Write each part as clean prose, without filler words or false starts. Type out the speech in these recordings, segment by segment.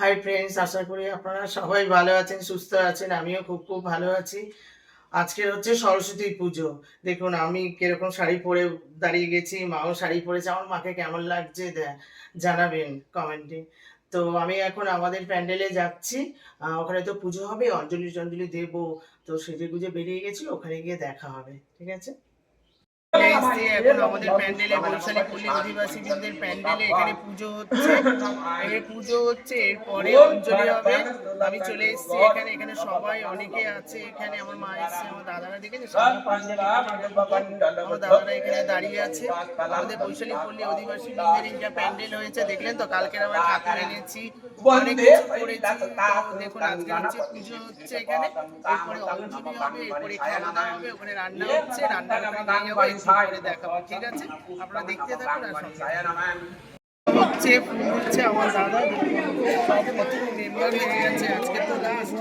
Hi friends, আশা করি আপনারা সবাই ভালো আছেন, সুস্থ আছেন। আমিও খুব খুব ভালো আছি। আজকে হচ্ছে সরস্বতী পুজো। দেখুন আমি কিরকম শাড়ি পরে দাঁড়িয়ে গেছি, মাও শাড়ি পরেছে। আমার মাকে কেমন লাগছে জানাবেন কমেন্টে। তো আমি এখন আমাদের প্যান্ডেলে যাচ্ছি। ওখানে তো পুজো হবে, অঞ্জলি টঞ্জলি দেবো। তো সেজে গুজে বেরিয়ে গেছি, ওখানে গিয়ে দেখা হবে। ঠিক আছে। এখন আমাদের প্যান্ডেলে, বৈশালী পল্লী অধিবাসী বৃন্দের প্যান্ডেলে এখানে পুজো হচ্ছে। এরপরে অঞ্জলি হবে। আমি চলে এসেছি এখানে। এখানে সবাই অনেকে আছে। এখানে আমার মা এসছে, আমার দাদারা দেখেছে, আমার দাদারা এখানে দাঁড়িয়ে আছে। আমাদের বৈশালী পল্লী অধিবাসী বৃন্দের এটা প্যান্ডেল হয়েছে, দেখলেন তো। কালকের আমরা ঠাকুর এনেছি, অনেক কিছু করেছি। তো দেখুন আজকে হচ্ছে পুজো হচ্ছে এখানে। এরপরে অঞ্জলি হবে, এরপরে খাওয়া দাওয়া হবে। ওখানে রান্না হচ্ছে, রান্নার ওখানে নিয়ে যাবো, একটু করে দেখাবো। ঠিক আছে, আপনারা দেখতে থাকুন। আর হচ্ছে ফুল হচ্ছে আমার দাদা, সব কত মেম্বার হয়ে গেছে। আজকে তো লাস্ট।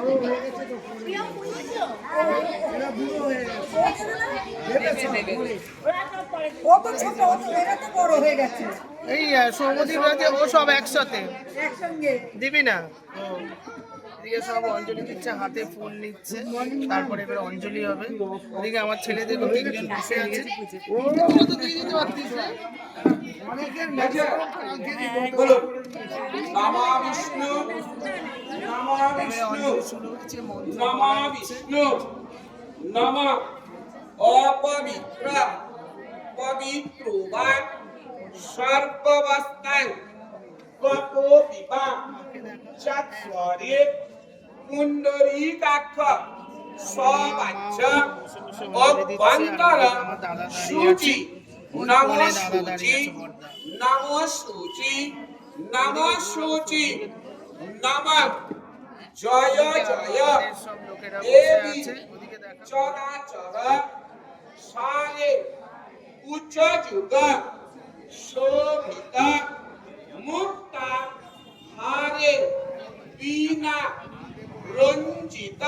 এই সৌমদীপ রাতে ও সব একসাথে দিবি না। এদিকে সব অঞ্জলি দিচ্ছে, হাতে ফুল নিচ্ছে। তারপরে এবার অঞ্জলি হবে। ওদিকে আমার ছেলেদের তিনজন বসে আছে। ও তো দিয়ে দিতে পারতিস না। অপবিত্র পবিত্র বা সর্বাবস্থায় কত বিবাহ চাৎসরে পুণ্ডরীকাক্ষ সবাচ্য অভ্যন্তর সূচি নম সূচি নম সূচি নম সূচি নম জয় জয় দেবী চরাচর সারে উচ্চ যুগ শোভিত মুক্তা হারে বীণা রঞ্জিত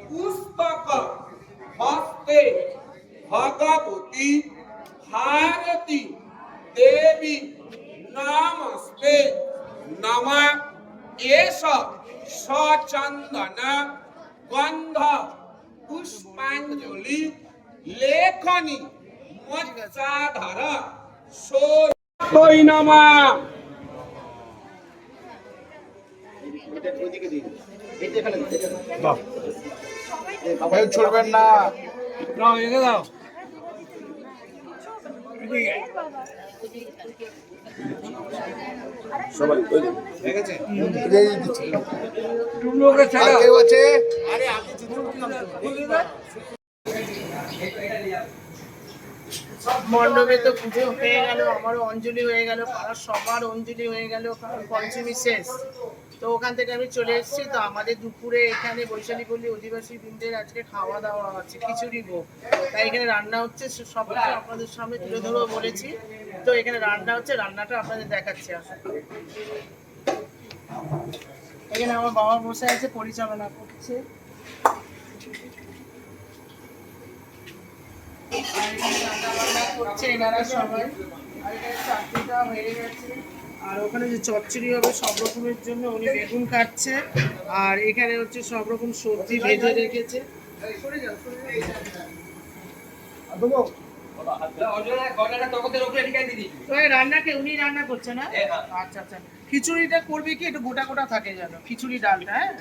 পুস্তক হস্তে ভগবতী ভারতী দেবী নমস্তে নমঃ এষ সচন্দন গন্ধ পুষ্পাঞ্জলি লেখনী মৎসাধর সোই নমঃ। ছড়বেন না, দাও সবাই ঠিক আছে। মণ্ডপে তো পুজো হয়ে গেল, আমারও অঞ্জলি হয়ে গেল, পাড়ার সবার অঞ্জলি হয়ে গেল, কারণ পঞ্চমী শেষ। তো ওখান থেকে আমি চলে এসেছি। তো আমাদের দুপুরে এখানে বৈশালী পল্লী অধিবাসী বৃন্দের আজকে খাওয়া দাওয়া আছে, খিচুড়ি ভোগ। তাই এখানে রান্না হচ্ছে, সব কিছু আপনাদের সামনে তুলে ধরবো বলেছি। তো এখানে রান্না হচ্ছে, রান্নাটা আপনাদের দেখাচ্ছি। আসলে এখানে আমার বাবা বসে আছে, পরিচালনা করছে। এনারা সবাই, আর এখানে চাটনিটা হয়ে গেছে। আর ওখানে যে চচ্চড়ি হবে সব রকমের জন্য উনি বেগুন কাটছে। আর এখানে হচ্ছে সব রকম সবজি ভেজে রেখেছে। রান্নাকে উনি রান্না করছে না? আচ্ছা আচ্ছা। খিচুড়িটা করবে কি একটু গোটা গোটা থাকে যেন, খিচুড়ি ডালটা। হ্যাঁ,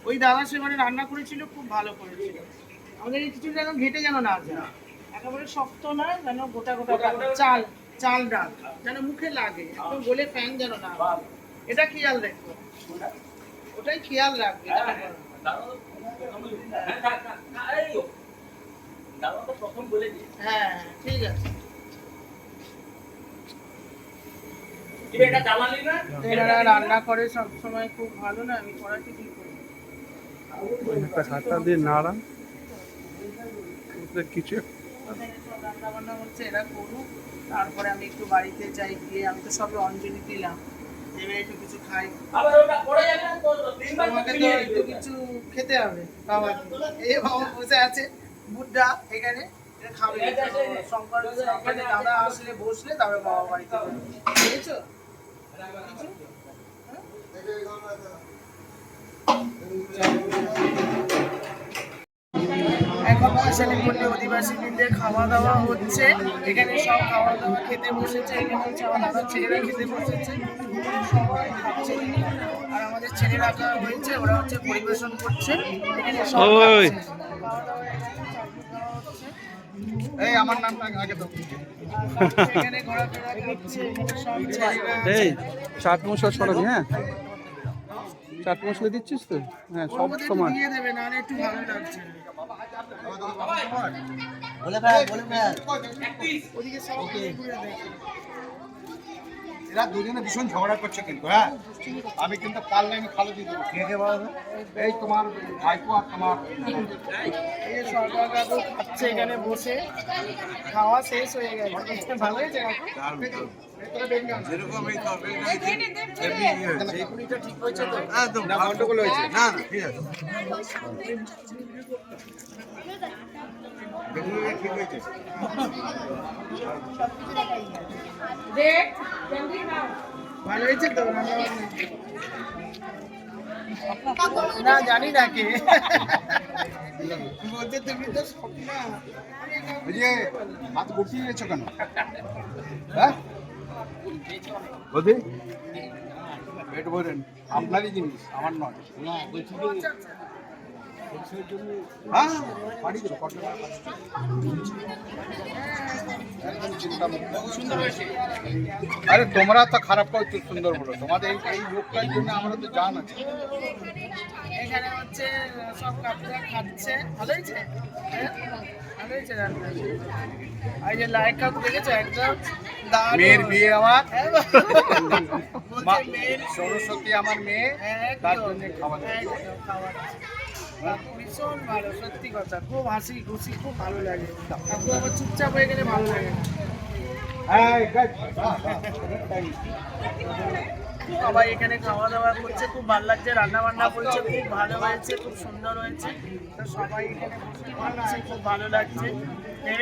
ওই দাদা সেখানে রান্না করেছিল, খুব ভালো করেছিল। আমাদের এই খিচুড়িটা এখন ঘেটে যেন না যায়, একেবারে শক্ত না, যেন গোটা গোটা চাল চাল ডাল যেন মুখে লাগে, একদম গলে ফ্যান যেন না। এটা খেয়াল রাখবো, ওটাই খেয়াল রাখবে। হ্যাঁ ঠিক আছে। এনারা রান্না করে সবসময় খুব ভালো। না আমি কড়াইতে কি করি, কিছু রান্না বান্না হচ্ছে, এরা করুক। তারপরে আমি একটু বাড়িতে যাই, গিয়ে আমি তো সবে অঞ্জলি দিলাম, এবার একটু কিছু খাই। তোমাকে তো একটু কিছু খেতে হবে। বাবা এই বাবা বসে আছে, বুদ্ধা এখানে খাবে। শঙ্কর দাদা আসলে বসলে তবে বাবা বাড়িতে বুঝেছো। এখন কুশলীপল্লী অধিবাসীদের খাওয়া দাওয়া হচ্ছে। এখানে সব খাওয়া দাওয়া খেতে বসেছে। এখানে হচ্ছে আমার দাদার ছেলেরা খেতে বসেছে, সবাই খাচ্ছে। আর আমাদের ছেলে রাখা হয়েছে, ওরা হচ্ছে পরিবেশন করছে। এখানে সব ওই। খাচ্ছে। খাওয়া দাওয়া এখানে চাটনি খাওয়া হচ্ছে। এই আমার নামটা আগে তো এখানে ঘোরাফেরা করছে। এখানে সব ছেলেরা এই চাট মশলা ছড়াবি, হ্যাঁ চাট মশলা দিচ্ছিস তো, হ্যাঁ সব ওদের সময়। দিয়ে দেবে, নাহলে একটু ভালো লাগছে না। ওদিকে সব ঘুরে ঘুরে দেখে। এরা দুজনে ভীষণ ঝগড়া করছে কিন্তু, হ্যাঁ আমি কিন্তু পারলে আমি খালো দিয়ে দেবো। কে কে বলো? এই তোমার ভাইপো আর তোমার এই যে সরকার কাকু খাচ্ছে এখানে বসে। খাওয়া শেষ হয়ে গেছে। ভালো হয়েছে কাকু? যেরকম এই তরকারিটা ঠিক হয়েছে তো? একদম না, গন্ডগোল হয়েছে না, না ঠিক আছে, বেগুনিটা ঠিক হয়েছে। ভালো হয়েছে তো? না জানি না কে বলছে, তুমি তো সব না। ওই যে হাত গুটিয়ে গেছো কেন? হ্যাঁ বলছি পেট ভরেন, আপনারই জিনিস, আমার নয়। হ্যাঁ পাঠিয়ে দেবো, কত টাকা একদম চিন্তা মুক্ত। আরে তোমরা তো খারাপ করছো, সুন্দর বলো, তোমাদের এই লোকটার জন্য আমরা তো জান আছে। এখানে হচ্ছে সব কাকুরা খাচ্ছে। ভালো হয়েছে? হ্যাঁ? ভালো হয়েছে রান্না। আর এই যে লাইক কাকু দেখেছো একদম দারুণ। মেয়ের বিয়ে আমার, হ্যাঁ, মা বলছে মেয়ের সরস্বতী আমার মেয়ে, একদম, তার জন্য খাওয়া দাওয়া। একদম খাওয়াচ্ছে। কাকু ভীষণ ভালো, সত্যি কথা, খুব হাসি খুশি, খুব ভালো লাগে। কাকু আবার চুপচাপ হয়ে গেলে ভালো লাগে না। হ্যাঁ, সবাই এখানে খাওয়া দাওয়া করছে, খুব ভালো লাগছে। রান্না বান্না করছে, খুব ভালো হয়েছে, খুব সুন্দর হয়েছে। তো সবাই এখানে বসে খাচ্ছে, খুব ভালো লাগছে।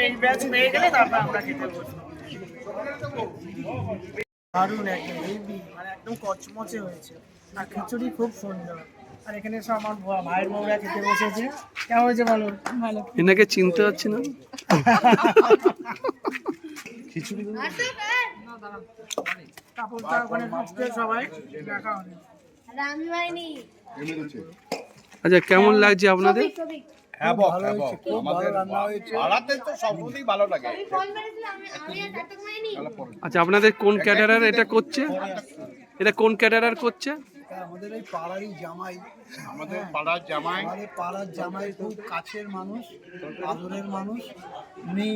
এই ব্যাচ পেয়ে গেলে তারপর আমরা খেতে বসবো। দারুণ একদম হেভি, মানে একদম কচমচে হয়েছে। আর খিচুড়ি খুব সুন্দর। আর এখানে সব আমার ভাইয়ের বউরা খেতে বসেছে। কেমন হয়েছে বলো? ভালো। এনাকে চিনতে পারছি না। খিচুড়ি কাপড়টা ওখানে ঢুকছে সবাই, দেখা হবে। আচ্ছা, কেমন লাগছে আপনাদের? হ্যাবক, আমাদের পাড়াতে তো সবই ভালো লাগে। আচ্ছা, আপনাদের কোন ক্যাডারার এটা করছে? এটা কোন ক্যাডারার করছে? আমাদের এই পাড়ারই জামাই, আমাদের পাড়ার জামাই, আমাদের পাড়ার জামাই খুব কাছের মানুষ, আদরের মানুষ। উনি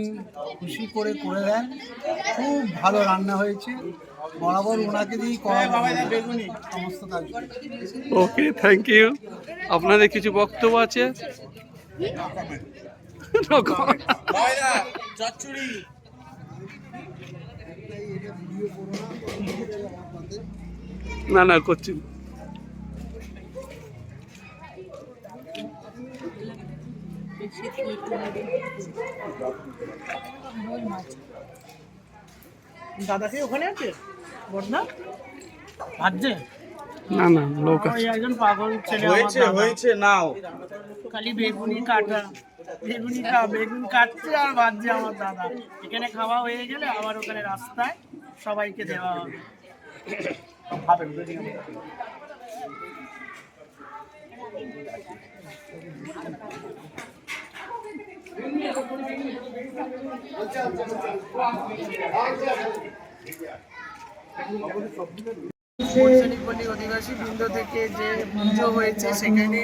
খুশি করে করে দেন। খুব ভালো রান্না হয়েছে, বরাবর ওনাকে দিয়েই করা সমস্ত কাজ। ওকে, থ্যাংক ইউ। আপনাদের কিছু বক্তব্য আছে? না না, করছি না। দাদা কি ওখানে আছে? বড়দা ভাজছে? না না, লোক আছে। ওই একজন পাগল ছেলে হয়েছে নাও, খালি বেগুনি কাটা, বেগুন কাটছে আর ভাজছে আমার দাদা। এখানে খাওয়া হয়ে গেলে আবার ওখানে রাস্তায় সবাইকে দেওয়া হবে। কুশলীপল্লী অধিবাসী বৃন্দ থেকে যে পুজো হয়েছে সেখানে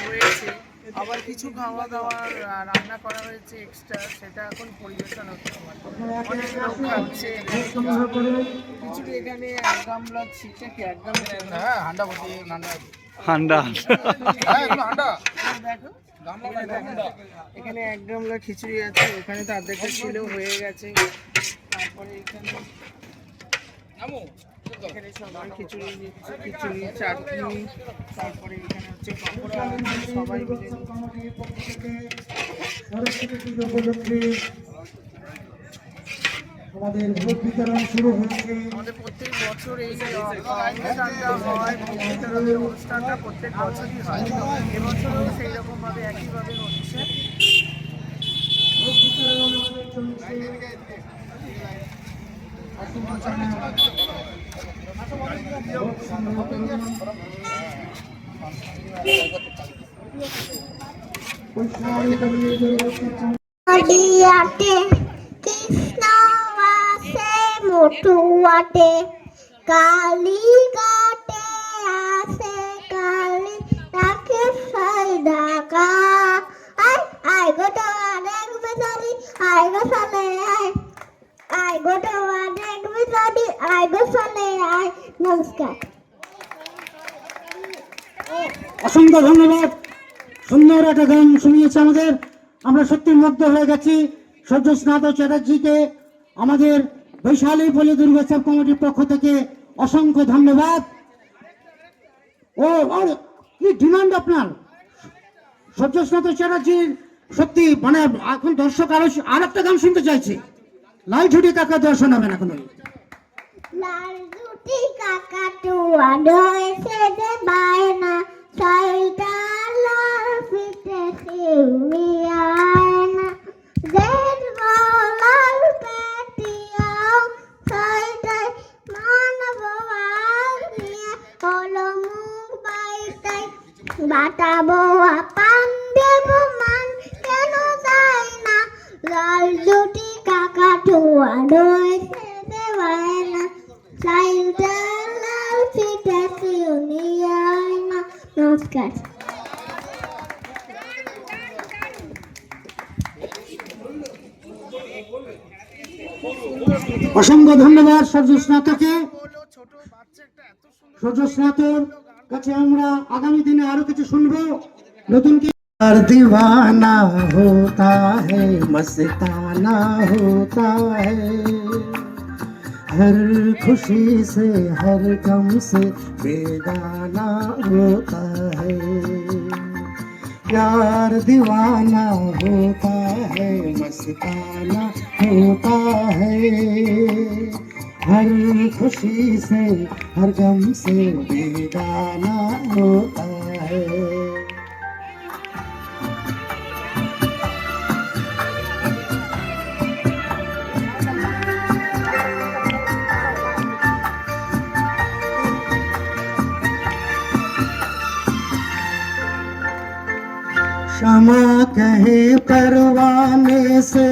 হয়েছে, আবার কিছু খাওয়া দাওয়ার রান্না করা হয়েছে এক্সট্রা, সেটা এখন পরিবেশন হচ্ছে। অনেক লোক খাচ্ছে। খিচুড়ি এখানে এক গামলা ছিটে কি এক গামলা, হ্যাঁ হান্ডা বসে নান্ডা, হান্ডা। হ্যাঁ এগুলো হান্ডা। দেখো এখানে এক গামলা খিচুড়ি আছে। ওখানে তো অর্ধেকটা ছিল, হয়ে গেছে। তারপরে এখানে এখানে সবাই খিচুড়ি নিচ্ছে, খিচুড়ি চাটনি, তারপরে এখানে হচ্ছে পাঁপড়া, সবাই মিলে আমাদের ভোট বিতরণ শুরু হয়েছে। আমাদের প্রত্যেক বছর এই যে অনুষ্ঠানটা হয়, ভোট বিতরণের অনুষ্ঠানটা প্রত্যেক বছরই হয়। এবছরও সেই রকমভাবে একইভাবে হচ্ছে। ভোট বিতরণ আমাদের চলছে। ভোট সংগ্রহ করুন। নদিয়াতে কৃষ্ণ আছে মটুয়াতে, কালীঘাটে আছে কালী তাকে সাই ঢাকা। আই আই গোটা দেখবে সারি আই গো সালে আই গোটা দেখবে সারি আই গো সালে আই। নমস্কার। অসংখ্য ধন্যবাদ। সুন্দর একটা গান শুনিয়েছে আমাদের, আমরা সত্যি মুগ্ধ হয়ে গেছি। সূর্যস্নাত চ্যাটার্জিকে আমাদের বৈশালী পল্লী দুর্গোৎসব কমিটির পক্ষ থেকে অসংখ্য ধন্যবাদ। ও আর কি ডিমান্ড আপনার? সূর্যস্নাত চ্যাটার্জির সত্যি মানে এখন দর্শক আর একটা গান শুনতে চাইছে। লাল ঝুটি কাকা দর্শন হবে না কোনো। লাল দুটি কাকাতুয়া রয়েছে যে বায়না, ছয়টা লাল ফিতে শিউলি আয়না, দেখবো লাল পেটিয়াও ছয়টায় মানবো আর নিয়ে হলো মুখ বাইটাই, বাটাবো পান দেবো মান কেন যায় না। লাল দুটি কাকাতুয়া রয়েছে যে বায়না, ছয়টা লাল ফিতে শিউলি আয়না। নমস্কার। অসংখ্য ধন্যবাদ সূর্যস্নাতকে। সূর্যস্নাতর কাছে আমরা আগামী দিনে আরো কিছু শুনবো নতুন কি। আর দিওয়ানা হোতা है मस्ताना होता है, हर खुशी से हर गम से बेगाना होता है। प्यार दीवाना होता है मस्ताना होता है, हर खुशी से हर गम से बेगाना होता है। क्षमा कहे परवाने से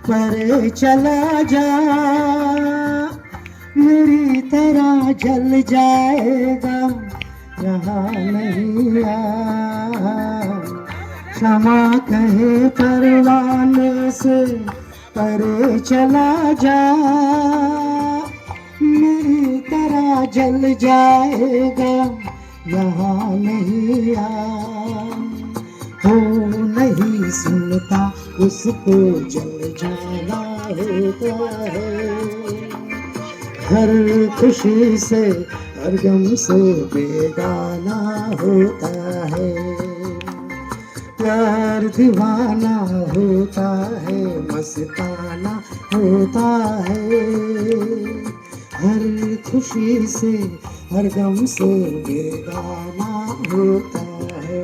परे चला जा, मेरी तरह जल जाएगा यहाँ नहीं आ। क्षमा कहे परवाने से परे चला जा, मेरी तरह जल जाएगा यहाँ नहीं आ। हो नहीं सुनता उसको जल जाना होता है, हर खुशी से हर गम से बेगाना होता है। प्यार दीवाना होता है मस्ताना होता है, हर खुशी से हर गम से बेगाना होता है।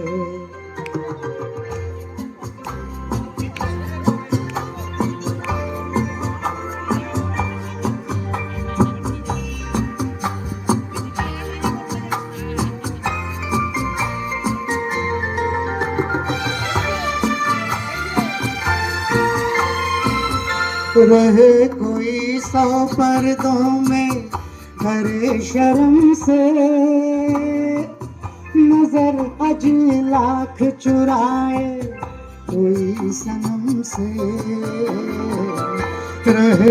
रहे कोई 100 पर्दों में करे शर्म से, नजर अजी लाख चुराए कोई सनम से। रहे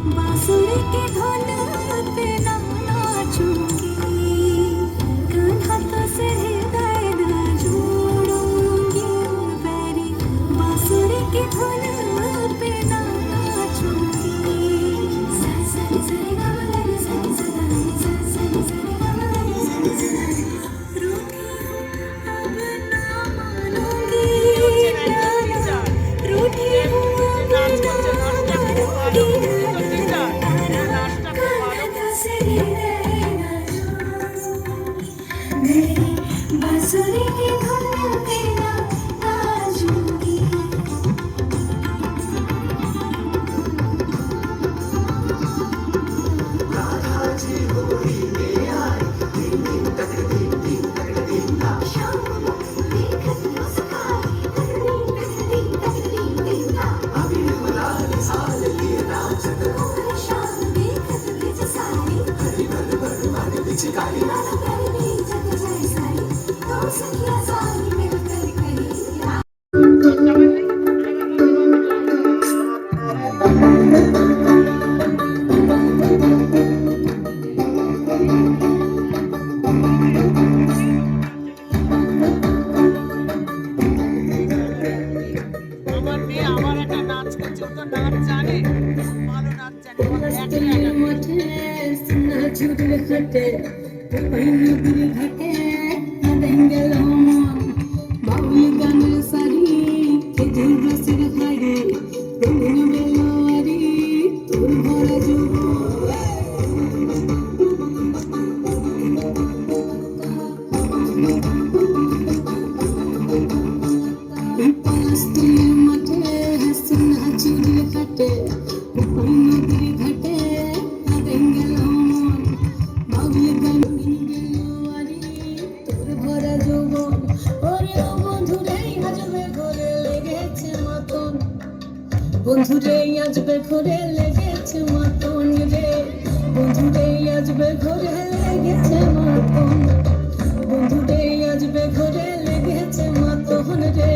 बांसुरी के धुन पे नाचूंगी, कान्हा तो से हृदय न जोड़ूंगी, पैर तेरे मेरी बांसुरी की धुन पे ना नाचूंगी আমার মেয়ে আবার একটা নাচ করছে, ও তো নাচ জানে, খুব ভালো নাচ জানে, ও একটা বন্ধুরে আজবে ঘরে লেগেছে মতন রে বন্ধুরে আজবে ঘরে লেগেছে মতন বন্ধুরে আজবে ঘরে লেগেছে মতন রে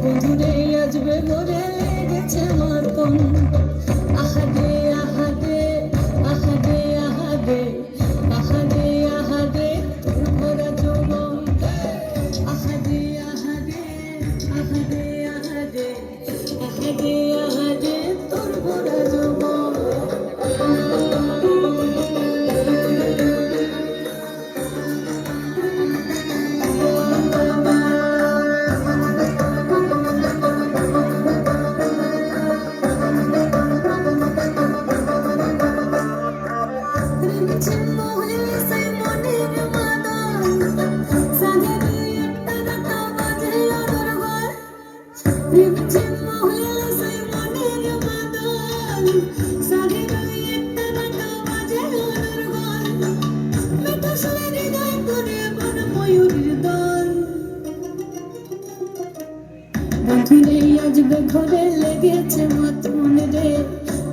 বন্ধুরে আজবে ঘরে লেগেছে মতন আহাদে আহাদে আহাদে আহাদে আহাদে আহাদে তোর ভরা যৌবন আহাদে আহাদে আহাদে আহাদে আহাদে আহাদে তোর ভরা যৌবন বন্ধুরে আজবে ঘরে লেগেছে মতন রে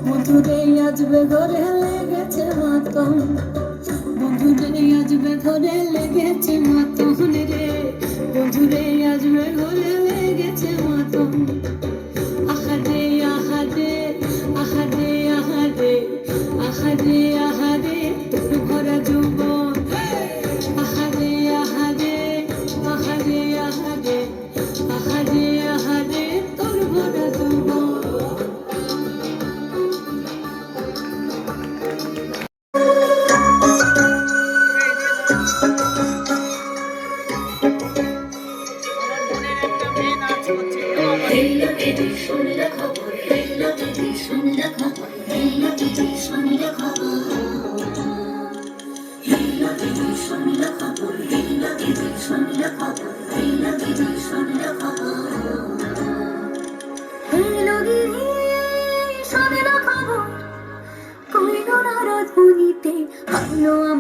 বন্ধুরে আজবে ঘরে লেগেছে মতন বন্ধুরে আজবে ঘরে লেগেছে মতন রে বন্ধুরে আজবে ঘরে লেগেছে মতন আহাদে আহাদে আহাদে আহাদে আহাদে আহাদে তোর ভরা যৌবন আহাদে আহাদে আহাদে আহাদে আহাদে আহাদে তোর ভরা যৌবন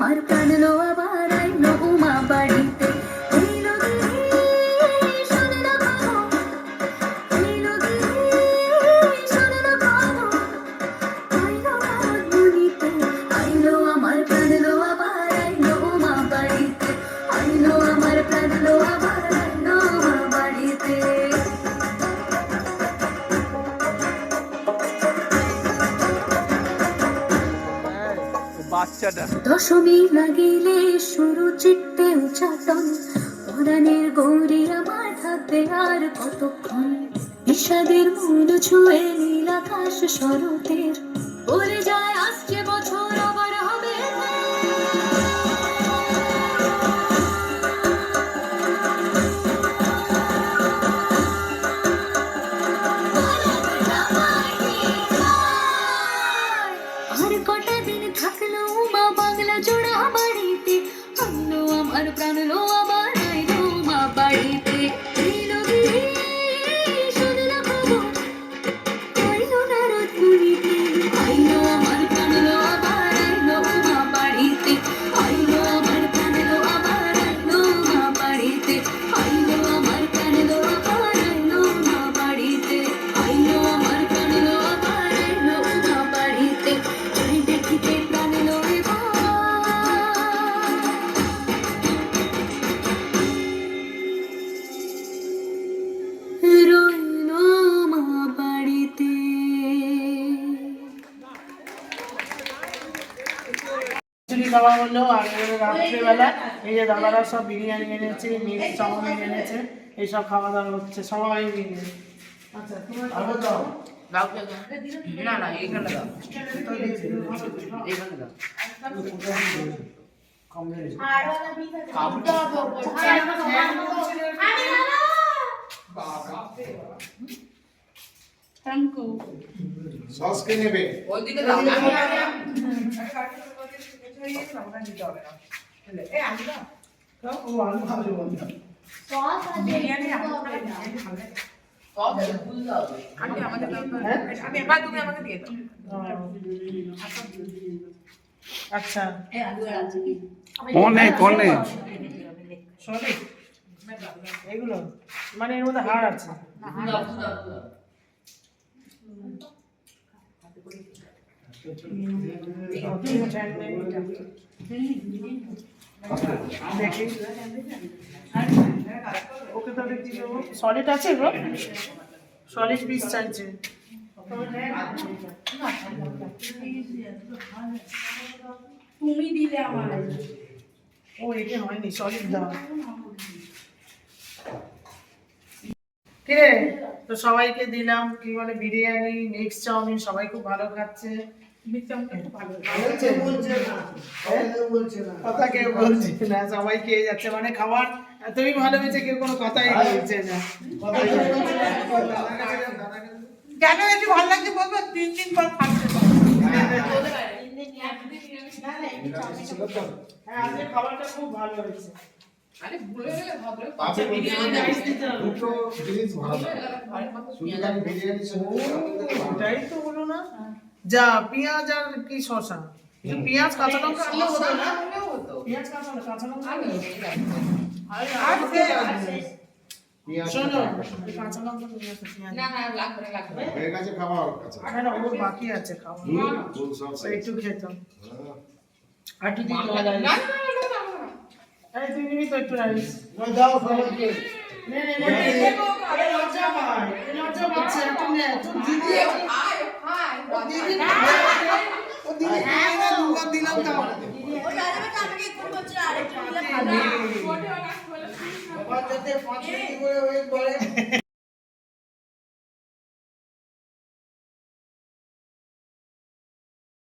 আমার প্রাণ আবার আইলো উমা বাড়িতে বাচ্চাটা দশমী লাগিলে শুরু চিত্তে উচাটন পরাণের গৌরী আমার থাকবে আর কতক্ষণ বিষাদের মূল ছুঁয়ে নীল আকাশ শরতের বলে যায় আসছে বছর আবার হবে আর কটা দিন থাকলো মা বাংলা জোড়া বাড়িতে, আইলো আমার প্রাণ লো আবার আইলো মা বাড়িতে। এলো গিয়ে শুনলো খবর, আইলো নারদ মুনিতে, আইলো আমার প্রাণ লো আবার আইলো মা বাড়িতে, আইলো আমার প্রাণ লো আবার আইলো মা বাড়িতে, আইলো আমার প্রাণ লো আবার আইলো মা বাড়িতে, আইলো আমার প্রাণ লো আবার আইলো মা বাড়িতে। ওই দেখিতে প্রাণ লো এবার রইলো মা বাড়িতে। খিচুড়ি খাওয়া হলো। আর এবারে রাত্রেবেলা এই যে দাদারা সব বিরিয়ানি এনেছে, মিক্স চাউমিন এনেছে, এইসব খাওয়া দাওয়া হচ্ছে সবাই মিলে। আচ্ছা তোমার খাবার দাও। সস কে নেবে? আচ্ছা অনেক অনেক সরি এগুলো মানে এর মধ্যে হাড় আছে। দেখি ওকে তাহলে কি দেবো? সলিড আছে গো, সলিড পিস চাইছে। তুমি দিলে আমার ও এটা হয়নি, সলিড দাও। কিরে তো সবাইকে দিলাম কি বলে বিরিয়ানি, মিক্স চাউমিন, সবাই খুব ভালো খাচ্ছে। কথা কেউ বলছে না, সবাই খেয়ে যাচ্ছে, মানে খাবার এতই ভালো হয়েছে কেউ কোনো কথাই বলছে না। কেন একটু ভালো লাগছে বলবো, 3 দিন পর খাচ্ছে। হ্যাঁ আজকে খাবারটা খুব ভালো হয়েছে। দুটো জিনিস ভালো। শুধু আমি বিরিয়ানি ওটাই তো হলো না। যা পেঁয়াজ আর কি শসা, পেঁয়াজ কাঁচা লঙ্কা আনলে হতো না? পেঁয়াজ কাঁচা লঙ্কা আনলে শোনো কাঁচা লঙ্কা নিয়ে আসো, পেঁয়াজ হয়ে গেছে খাওয়া ওর কাছে। না ওর বাকি আছে খাওয়া, ফুল সস একটু খেতাম আর একটু দিতে হবে। এই তুই নিবি তো একটু রাইস দাও সবাইকে। লজ্জা পাচ্ছে একটু নে, তোর দিদি দিলাম তাও ওই